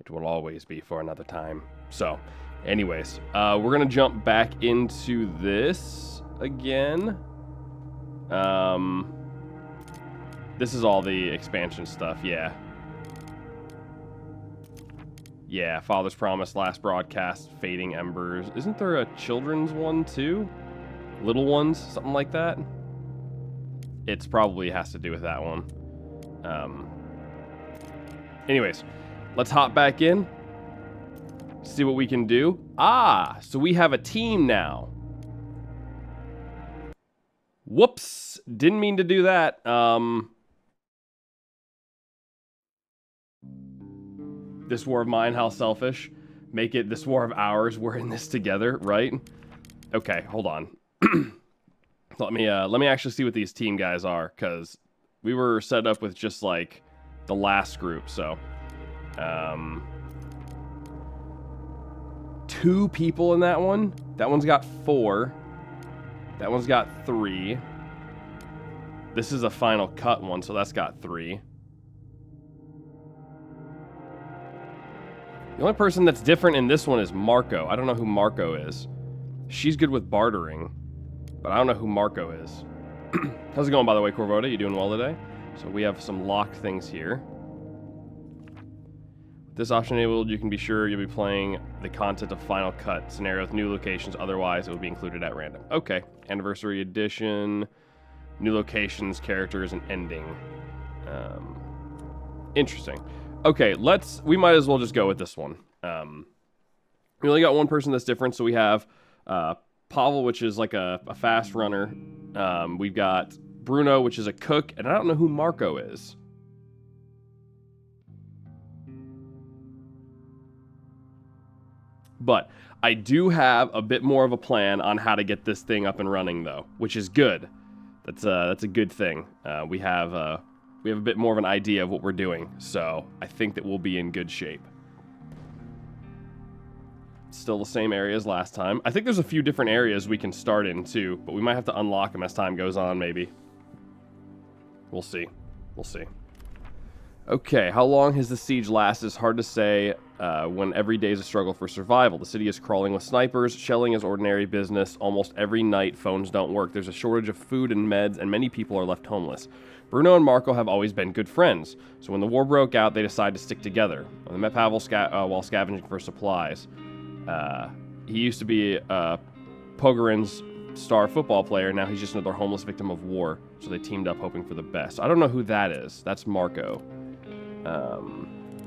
It will always be for another time. So, anyways, we're going to jump back into this again. This is all the expansion stuff, yeah. Yeah, Father's Promise, Last Broadcast, Fading Embers. Isn't there a children's one too? Little Ones, something like that? It's probably has to do with that one. Anyways, let's hop back in. See what we can do. Ah, so we have a team now. Whoops, didn't mean to do that. This war of mine, how selfish. Make it this war of ours. We're in this together, right? Okay, hold on. Let me actually see what these team guys are, because we were set up with just like the last group. So, 2 people in that one. That one's got 4. That one's got 3. This is a final cut one, so that's got 3. The only person that's different in this one is Marco. I don't know who Marco is. She's good with bartering, but I don't know who Marco is. How's it going, by the way, Corvoda? You doing well today? So we have some locked things here. With this option enabled, you can be sure you'll be playing the content of Final Cut scenario with new locations. Otherwise, it will be included at random. Okay. Anniversary Edition, new locations, characters, and ending. Interesting. Okay, we might as well just go with this one. We only got one person that's different, so we have Pavel, which is like a fast runner. We've got Bruno, which is a cook, and I don't know who Marco is. But I do have a bit more of a plan on how to get this thing up and running, though, which is good. That's a good thing. We have a bit more of an idea of what we're doing, so I think that we'll be in good shape. Still the same area as last time. I think there's a few different areas we can start in too, but we might have to unlock them as time goes on, maybe. We'll see. We'll see. Okay, how long has the siege lasted? It's hard to say when every day is a struggle for survival. The city is crawling with snipers. Shelling is ordinary business. Almost every night, phones don't work. There's a shortage of food and meds, and many people are left homeless. Bruno and Marco have always been good friends, so when the war broke out, they decided to stick together. When they met Pavel while scavenging for supplies. He used to be Pogorin's star football player. Now he's just another homeless victim of war, so they teamed up hoping for the best. I don't know who that is. That's Marco.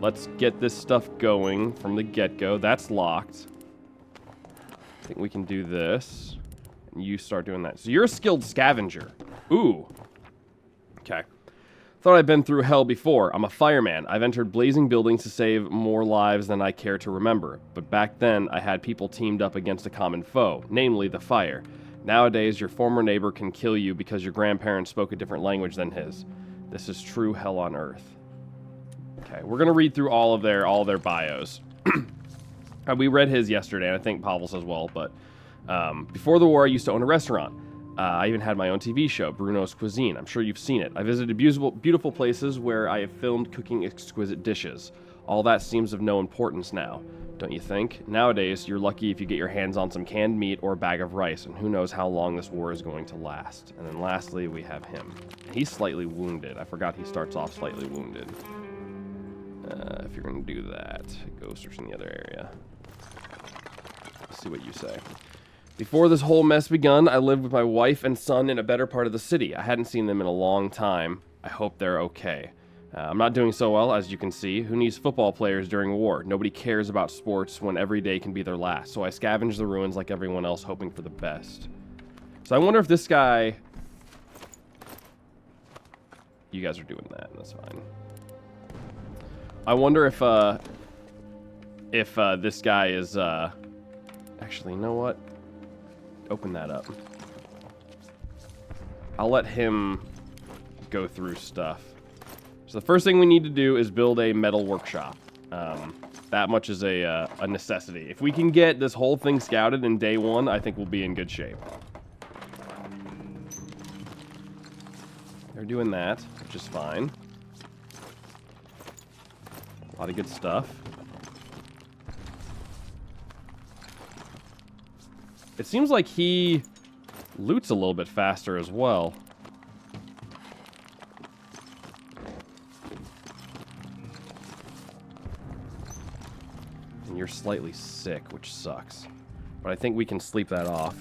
Let's get this stuff going from the get-go. That's locked. I think we can do this. And you start doing that. So you're a skilled scavenger. Ooh. Okay. Thought I'd been through hell before. I'm a fireman. I've entered blazing buildings to save more lives than I care to remember. But back then, I had people teamed up against a common foe, namely the fire. Nowadays, your former neighbor can kill you because your grandparents spoke a different language than his. This is true hell on earth. Okay, we're gonna read through all of their bios. We read his yesterday, and I think Pavel's as well. But before the war, I used to own a restaurant. I even had my own TV show, Bruno's Cuisine. I'm sure you've seen it. I visited beautiful places where I have filmed cooking exquisite dishes. All that seems of no importance now, don't you think? Nowadays, you're lucky if you get your hands on some canned meat or a bag of rice, and who knows how long this war is going to last. And then lastly, we have him. He's slightly wounded. I forgot he starts off slightly wounded. If you're going to do that, go search in the other area. Let's see what you say. Before this whole mess begun, I lived with my wife and son in a better part of the city. I hadn't seen them in a long time. I hope they're okay. I'm not doing so well, as you can see. Who needs football players during war? Nobody cares about sports when every day can be their last. So I scavenge the ruins like everyone else, hoping for the best. So I wonder if this guy... You guys are doing that. That's fine. I wonder if this guy is... Actually, you know what? Open that up. I'll let him go through stuff. So the first thing we need to do is build a metal workshop. That much is a necessity. If we can get this whole thing scouted in day one, I think we'll be in good shape. They're doing that, which is fine. A lot of good stuff. It seems like he loots a little bit faster as well. And you're slightly sick, which sucks. But I think we can sleep that off.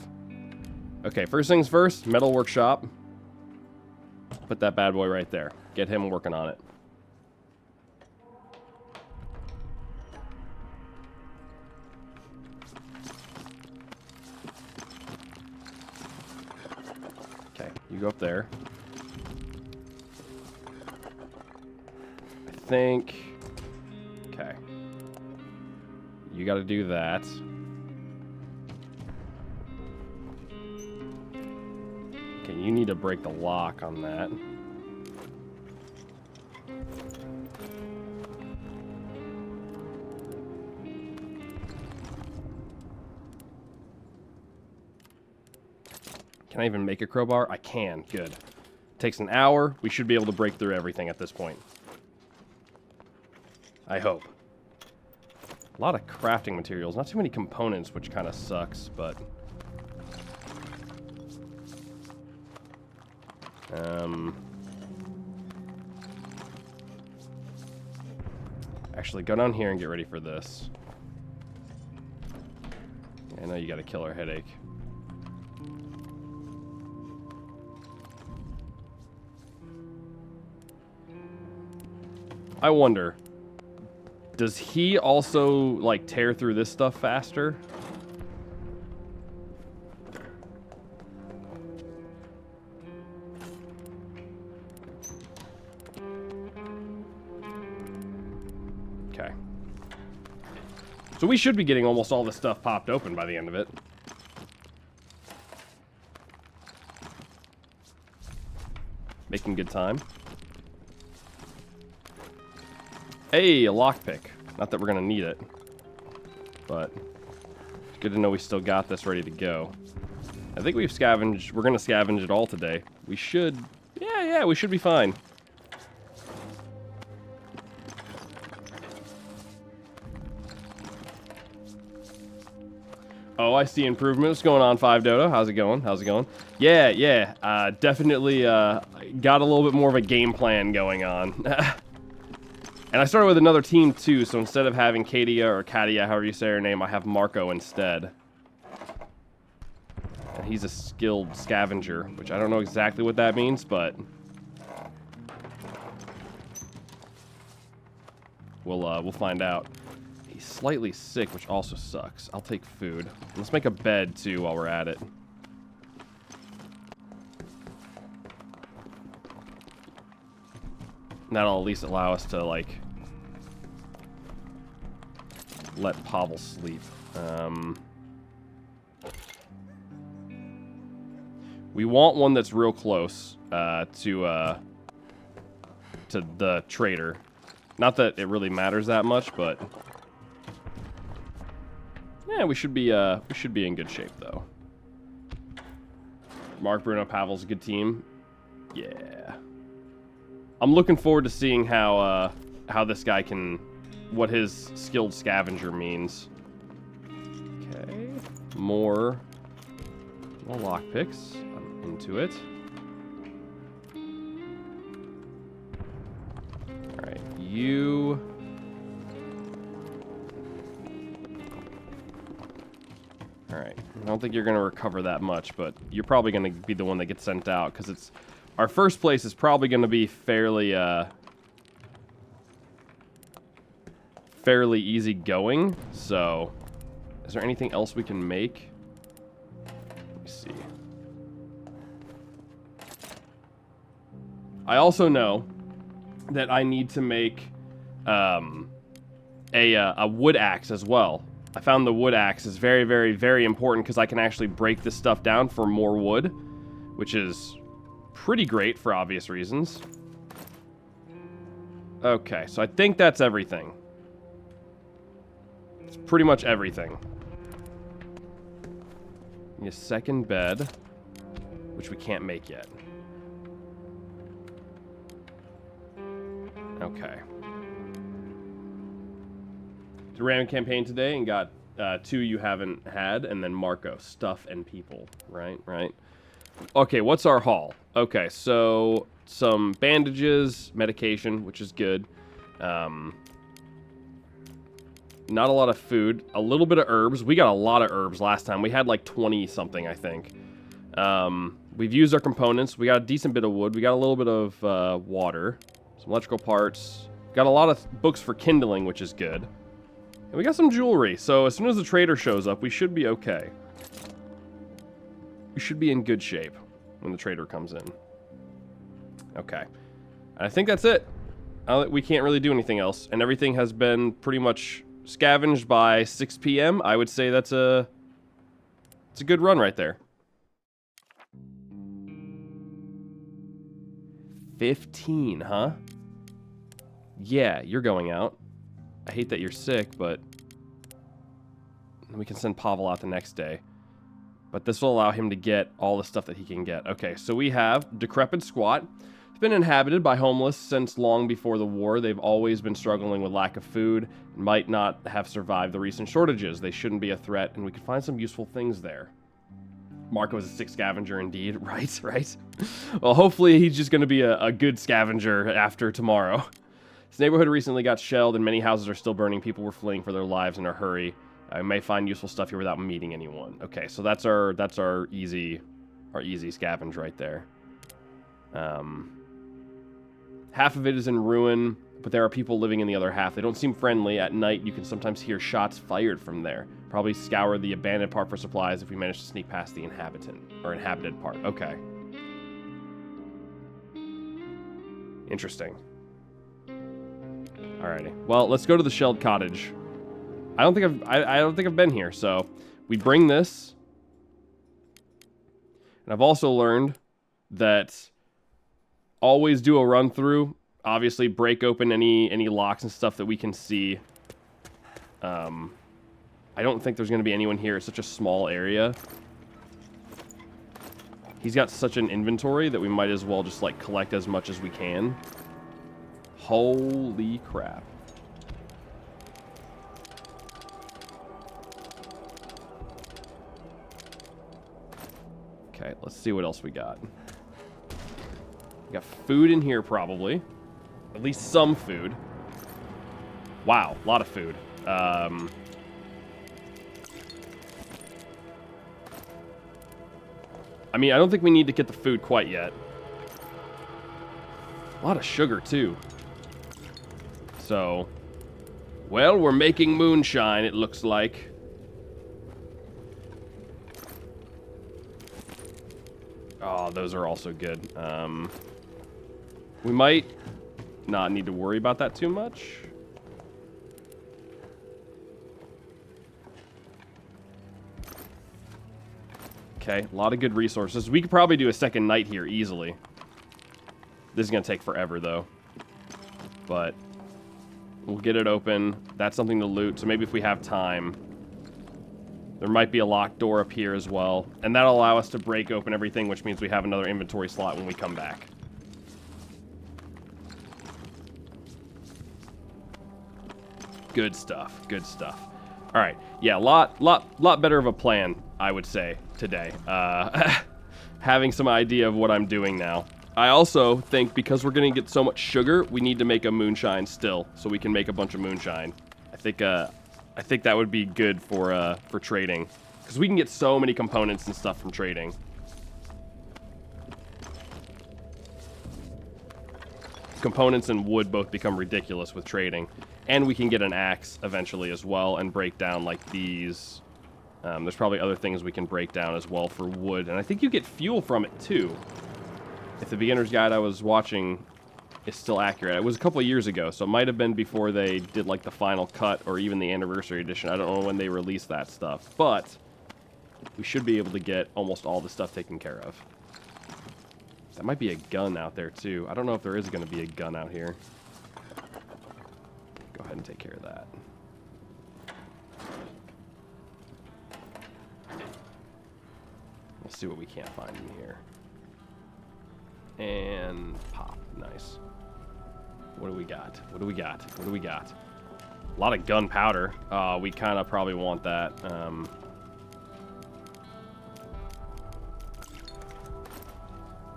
Okay, first things first, metal workshop. Put that bad boy right there. Get him working on it. Okay, you go up there. I think... Okay. You gotta do that. Okay, you need to break the lock on that. Can I even make a crowbar? I can. Good. Takes an hour. We should be able to break through everything at this point. I hope. A lot of crafting materials. Not too many components, which kind of sucks, but... Actually, go down here and get ready for this. I know you got a killer headache. I wonder, does he also, like, tear through this stuff faster? Okay. So we should be getting almost all this stuff popped open by the end of it. Making good time. Hey, a lockpick. Not that we're gonna need it, but it's good to know we still got this ready to go. I think we've scavenged. We're gonna scavenge it all today. We should. Yeah, we should be fine. Oh, I see improvements going on, 5 Dodo. How's it going? How's it going? Yeah. Definitely got a little bit more of a game plan going on. And I started with another team too, so instead of having Katia or Katia, however you say her name, I have Marco instead. And he's a skilled scavenger, which I don't know exactly what that means, but we'll find out. He's slightly sick, which also sucks. I'll take food. Let's make a bed too while we're at it. That'll at least allow us to, like, let Pavel sleep. We want one that's real close to the trader. Not that it really matters that much, but yeah, we should be in good shape though. Mark, Bruno, Pavel's a good team. Yeah. I'm looking forward to seeing how this guy can, what his skilled scavenger means. Okay, more lockpicks. I'm into it. All right, you. All right, I don't think you're gonna recover that much, but you're probably gonna be the one that gets sent out because it's. Our first place is probably going to be fairly easy going. So, is there anything else we can make? Let me see. I also know that I need to make a wood axe as well. I found the wood axe is very, very, very important because I can actually break this stuff down for more wood, which is pretty great for obvious reasons. Okay, so I think that's everything. It's pretty much everything. Need a second bed, which we can't make yet. Okay. Did a random campaign today and got Two you haven't had, and then Marco, stuff and people. Right, right. Okay, what's our haul? Okay, so some bandages, medication, which is good. Not a lot of food. A little bit of herbs. We got a lot of herbs last time. We had like 20-something, I think. We've used our components. We got a decent bit of wood. We got a little bit of water. Some electrical parts. Got a lot of books for kindling, which is good. And we got some jewelry. So as soon as the trader shows up, we should be okay. We should be in good shape when the trader comes in. Okay. And I think that's it. We can't really do anything else. And everything has been pretty much scavenged by 6 p.m. I would say it's a good run right there. 15, huh? Yeah, you're going out. I hate that you're sick, but we can send Pavel out the next day. But this will allow him to get all the stuff that he can get. Okay, so we have Decrepit Squat. It's been inhabited by homeless since long before the war. They've always been struggling with lack of food and might not have survived the recent shortages. They shouldn't be a threat, and we can find some useful things there. Marco is a sick scavenger indeed, right? Well, hopefully he's just going to be a good scavenger after tomorrow. This neighborhood recently got shelled, and many houses are still burning. People were fleeing for their lives in a hurry. I may find useful stuff here without meeting anyone. Okay, so that's our easy scavenge right there. Half of it is in ruin, but there are people living in the other half. They don't seem friendly. At night, you can sometimes hear shots fired from there. Probably scour the abandoned part for supplies if we manage to sneak past the inhabited part. Okay. Interesting. Alrighty. Well, let's go to the shelled cottage. I don't think I've been here, so we bring this. And I've also learned that always do a run through. Obviously, break open any locks and stuff that we can see. I don't think there's going to be anyone here. It's such a small area. He's got such an inventory that we might as well just like collect as much as we can. Holy crap. Okay, let's see what else we got. We got food in here, probably. At least some food. Wow, a lot of food. I mean, I don't think we need to get the food quite yet. A lot of sugar, too. So, well, we're making moonshine, it looks like. Oh, those are also good. We might not need to worry about that too much. Okay, a lot of good resources. We could probably do a second night here easily. This is going to take forever, though. But we'll get it open. That's something to loot, so maybe if we have time. There might be a locked door up here as well. And that'll allow us to break open everything, which means we have another inventory slot when we come back. Good stuff. Good stuff. All right. Yeah, lot better of a plan, I would say, today. Having some idea of what I'm doing now. I also think because we're going to get so much sugar, we need to make a moonshine still, so we can make a bunch of moonshine. I think that would be good for trading, because we can get so many components and stuff from trading. Components and wood both become ridiculous with trading, and we can get an axe eventually as well and break down like these. There's probably other things we can break down as well for wood, and I think you get fuel from it too. If the beginner's guide I was watching is still accurate. It was a couple of years ago, so it might have been before they did like the final cut or even the anniversary edition. I don't know when they released that stuff, but we should be able to get almost all the stuff taken care of. That might be a gun out there too. I don't know if there is going to be a gun out here. Go ahead and take care of that. Let's see what we can't find in here. And pop. Nice. What do we got? What do we got? What do we got? A lot of gunpowder. We kind of probably want that.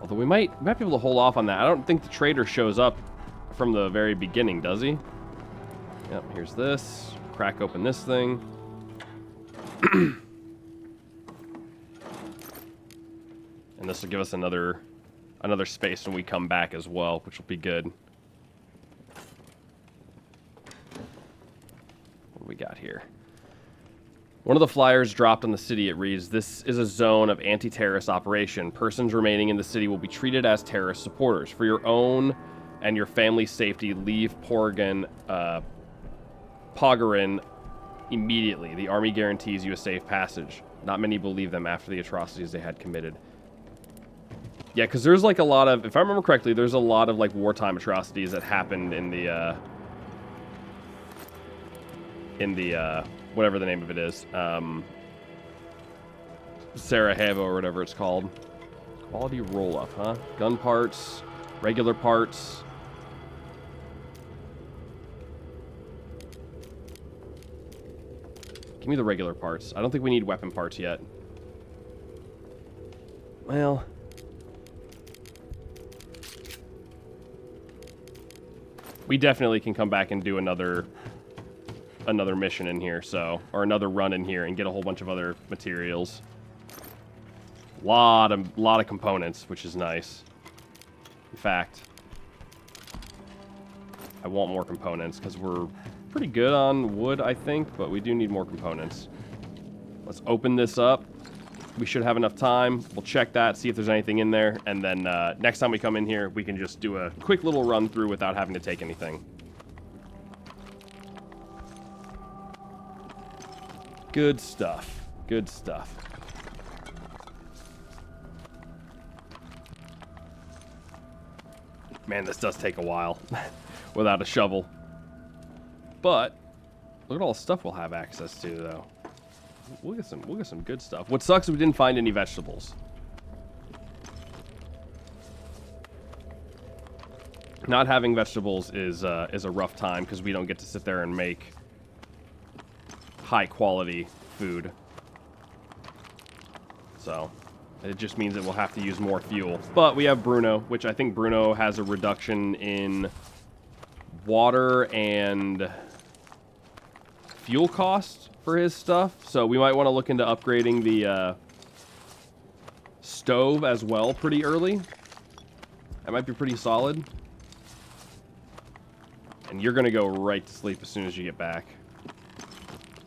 Although we might be able to hold off on that. I don't think the trader shows up from the very beginning, does he? Yep, here's this. Crack open this thing. And this will give us another space when we come back as well, which will be good. What do we got here? One of the flyers dropped on the city, it reads, "This is a zone of anti-terrorist operation. Persons remaining in the city will be treated as terrorist supporters. For your own and your family's safety, leave Pogarin immediately. The army guarantees you a safe passage." Not many believe them after the atrocities they had committed. Yeah, because there's like a lot of, if I remember correctly, there's a lot of like wartime atrocities that happened in the whatever the name of it is, Sarajevo or whatever it's called. Quality roll-up, huh? Gun parts, regular parts. Give me the regular parts. I don't think we need weapon parts yet. Well, we definitely can come back and do another mission in here, so, or another run in here and get a whole bunch of other materials. Lot of components, which is nice. In fact, I want more components because we're pretty good on wood, I think, but we do need more components. Let's open this up. We should have enough time. We'll check that, see if there's anything in there, and then next time we come in here, we can just do a quick little run through without having to take anything. Good stuff. Good stuff. Man, this does take a while without a shovel. But look at all the stuff we'll have access to, though. We'll get some good stuff. What sucks is we didn't find any vegetables. Not having vegetables is a rough time because we don't get to sit there and make high quality food. So it just means that we'll have to use more fuel. But we have Bruno, which I think Bruno has a reduction in water and fuel cost for his stuff. So we might want to look into upgrading the stove as well pretty early. That might be pretty solid. And you're going to go right to sleep as soon as you get back.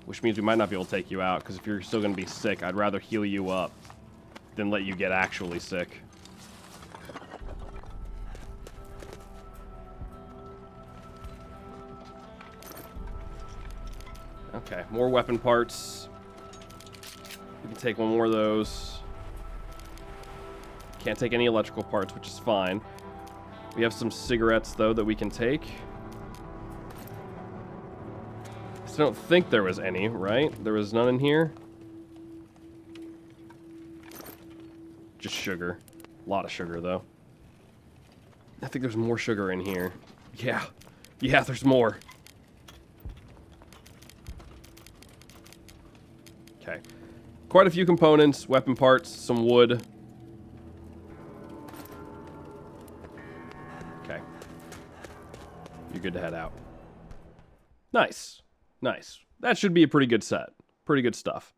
Which means we might not be able to take you out, because if you're still going to be sick, I'd rather heal you up than let you get actually sick. Okay, more weapon parts. We can take one more of those. Can't take any electrical parts, which is fine. We have some cigarettes, though, that we can take. I don't think there was any, right? There was none in here? Just sugar. A lot of sugar, though. I think there's more sugar in here. Yeah. Yeah, there's more. Okay. Quite a few components, weapon parts, some wood. Okay. You're good to head out. Nice. Nice. That should be a pretty good set. Pretty good stuff.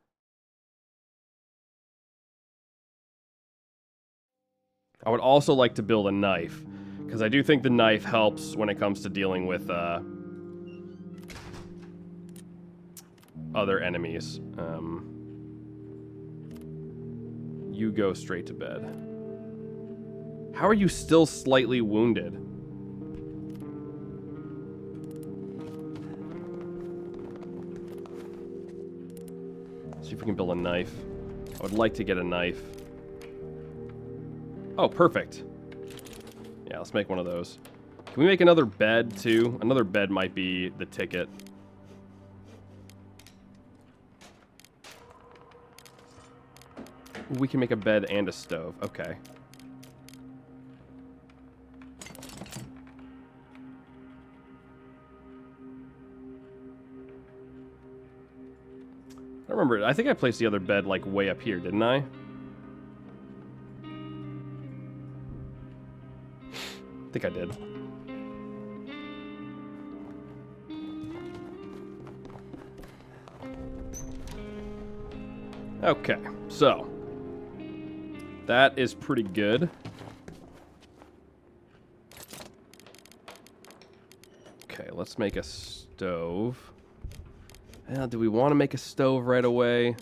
I would also like to build a knife, because I do think the knife helps when it comes to dealing with other enemies. You go straight to bed. How are you still slightly wounded? See if we can build a knife. I would like to get a knife. Oh, perfect. Yeah, let's make one of those. Can we make another bed, too? Another bed might be the ticket. We can make a bed and a stove. Okay. I don't remember. I think I placed the other bed, like, way up here, didn't I? I think I did. Okay, so that is pretty good. Okay, let's make a stove. Do we want to make a stove right away?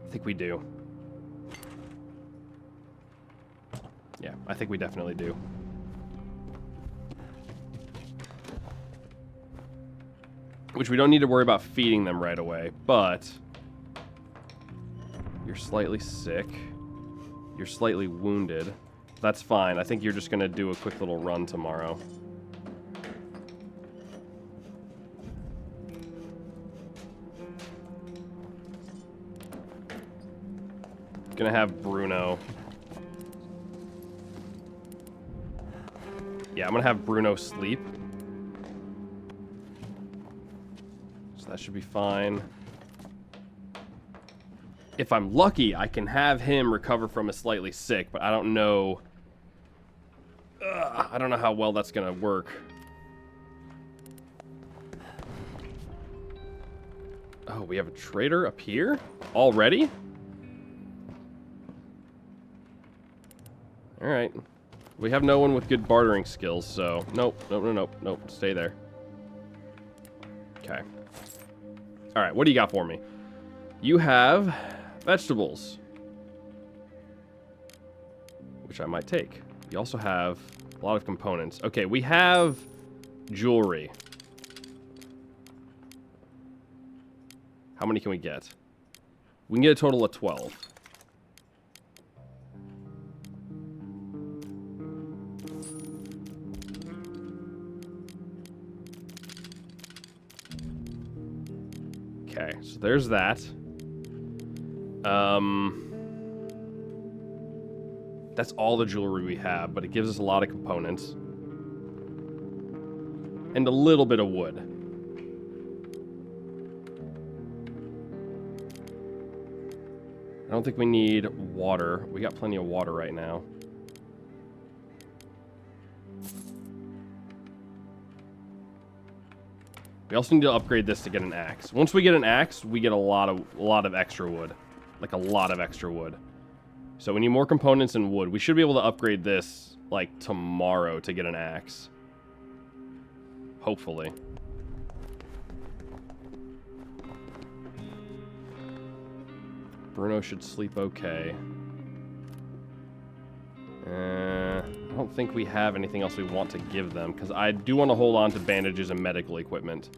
I think we do. Yeah, I think we definitely do. Which we don't need to worry about feeding them right away, but you're slightly sick. You're slightly wounded. That's fine. I think you're just going to do a quick little run tomorrow. Gonna have Bruno. Yeah, I'm gonna have Bruno sleep. So that should be fine. If I'm lucky, I can have him recover from a slightly sick, but I don't know. I don't know how well that's gonna work. Oh, we have a trader up here? Already? Alright. We have no one with good bartering skills, so... Nope, nope. Stay there. Okay. Alright, what do you got for me? You have vegetables. Which I might take. You also have a lot of components. Okay, we have jewelry. How many can we get? We can get a total of 12. Okay, so there's that. That's all the jewelry we have, but it gives us a lot of components. And a little bit of wood. I don't think we need water. We got plenty of water right now. We also need to upgrade this to get an axe. Once we get an axe, we get a lot of extra wood. Like a lot of extra wood. So we need more components and wood. We should be able to upgrade this, like, tomorrow to get an axe. Hopefully. Bruno should sleep okay. I don't think we have anything else we want to give them, because I do want to hold on to bandages and medical equipment.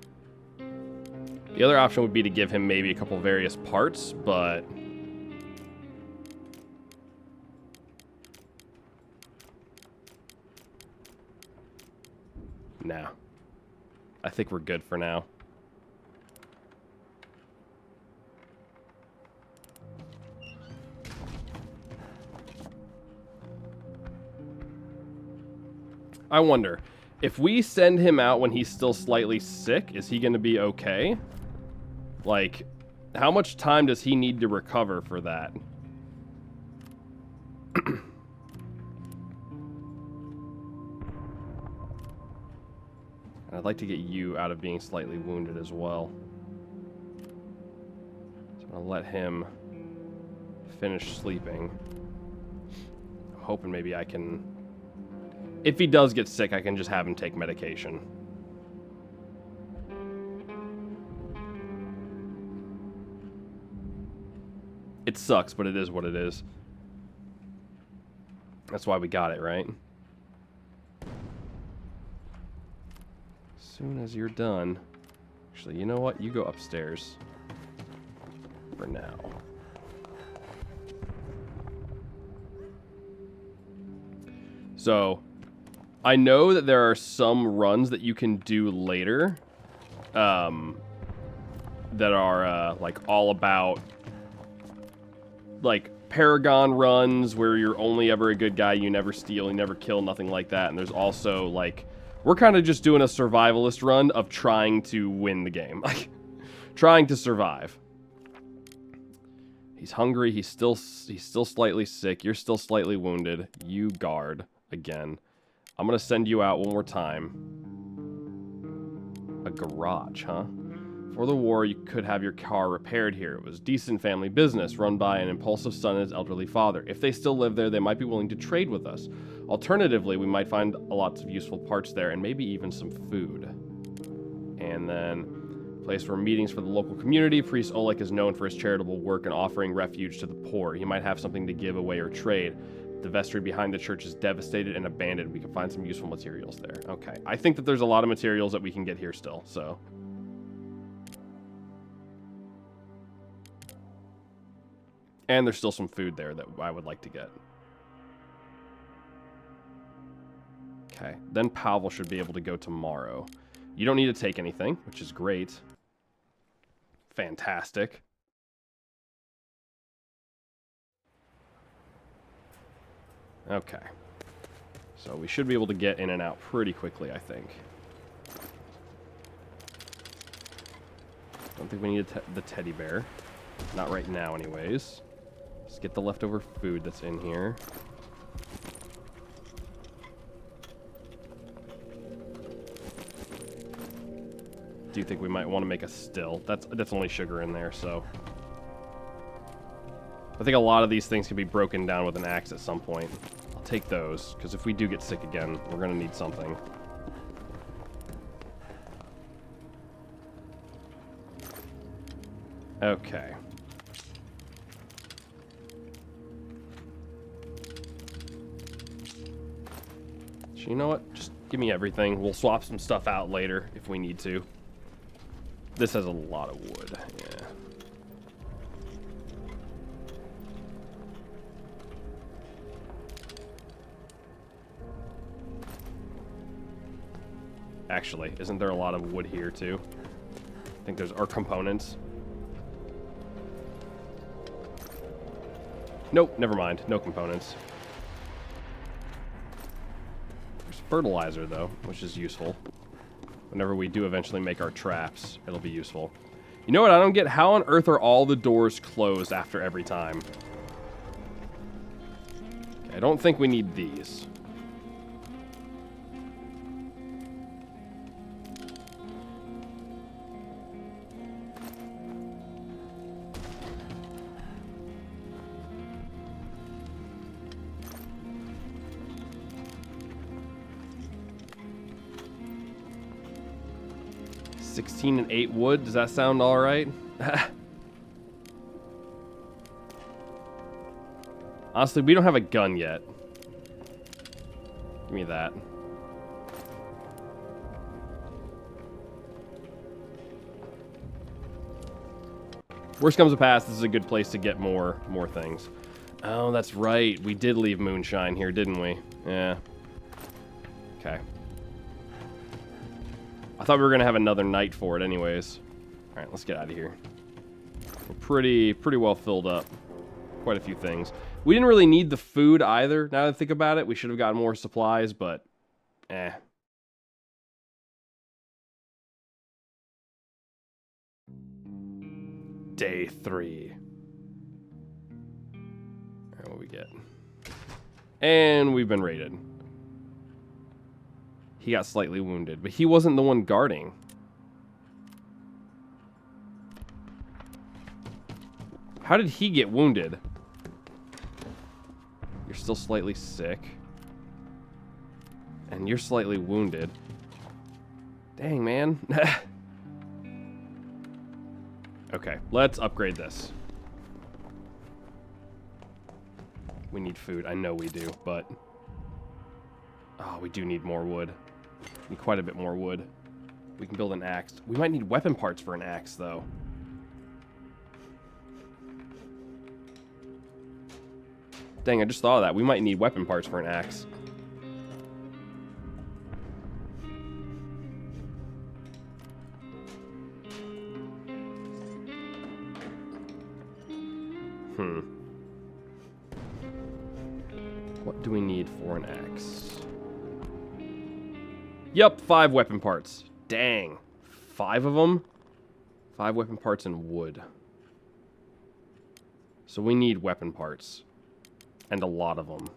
The other option would be to give him maybe a couple various parts, but... nah. I think we're good for now. I wonder, if we send him out when he's still slightly sick, is he going to be okay? Like, how much time does he need to recover for that? I'd like to get you out of being slightly wounded as well. So I'm going to let him finish sleeping. I'm hoping maybe I can... if he does get sick, I can just have him take medication. It sucks, but it is what it is. That's why we got it, right? As soon as you're done... actually, you know what? You go upstairs. For now. So... I know that there are some runs that you can do later that are like all about like Paragon runs where you're only ever a good guy, you never steal, you never kill, nothing like that. And there's also like We're kind of just doing a survivalist run of trying to win the game. Like, trying to survive. He's hungry. He's still slightly sick. You're still slightly wounded. You guard again. I'm going to send you out one more time. A garage, huh? Before the war, you could have your car repaired here. It was decent family business run by an impulsive son and his elderly father. If they still live there, they might be willing to trade with us. Alternatively, we might find lots of useful parts there and maybe even some food. And then... place for meetings for the local community. Priest Oleg is known for his charitable work and offering refuge to the poor. He might have something to give away or trade. The vestry behind the church is devastated and abandoned. We can find some useful materials there. Okay. I think that there's a lot of materials that we can get here still, so. And there's still some food there that I would like to get. Okay. Then Pavel should be able to go tomorrow. You don't need to take anything, which is great. Fantastic. Okay. So we should be able to get in and out pretty quickly, I think. Don't think we need the teddy bear. Not right now, anyways. Let's get the leftover food that's in here. Do you think we might want to make a still? That's only sugar in there, so. I think a lot of these things can be broken down with an axe at some point. I'll take those, because if we do get sick again, we're going to need something. Okay. So you know what? Just give me everything. We'll swap some stuff out later if we need to. This has a lot of wood, yeah. Actually, isn't there a lot of wood here too? I think there's our components. Nope, never mind. No components. There's fertilizer though, which is useful. Whenever we do eventually make our traps, it'll be useful. You know what I don't get? How on earth are all the doors closed after every time? Okay, I don't think we need these. $16 and 8 wood. Does that sound all right? Honestly, we don't have a gun yet. Give me that. Worst comes to pass, this is a good place to get more things. Oh, that's right. We did leave moonshine here, didn't we? Yeah. Okay. I thought we were going to have another night for it anyways. Alright, let's get out of here. We're pretty well filled up. Quite a few things. We didn't really need the food either, now that I think about it. We should have gotten more supplies, but... Day 3. Alright, what we get? And we've been raided. He got slightly wounded, but he wasn't the one guarding. How did he get wounded? You're still slightly sick. And you're slightly wounded. Dang, man. Okay, let's upgrade this. We need food. I know we do, but... Oh, we do need more wood. Need quite a bit more wood. We can build an axe. We might need weapon parts for an axe, though. Dang, I just thought of that. We might need weapon parts for an axe. What do we need for an axe? Yup, 5 weapon parts. Dang. 5 of them? 5 weapon parts in wood. So we need weapon parts. And a lot of them.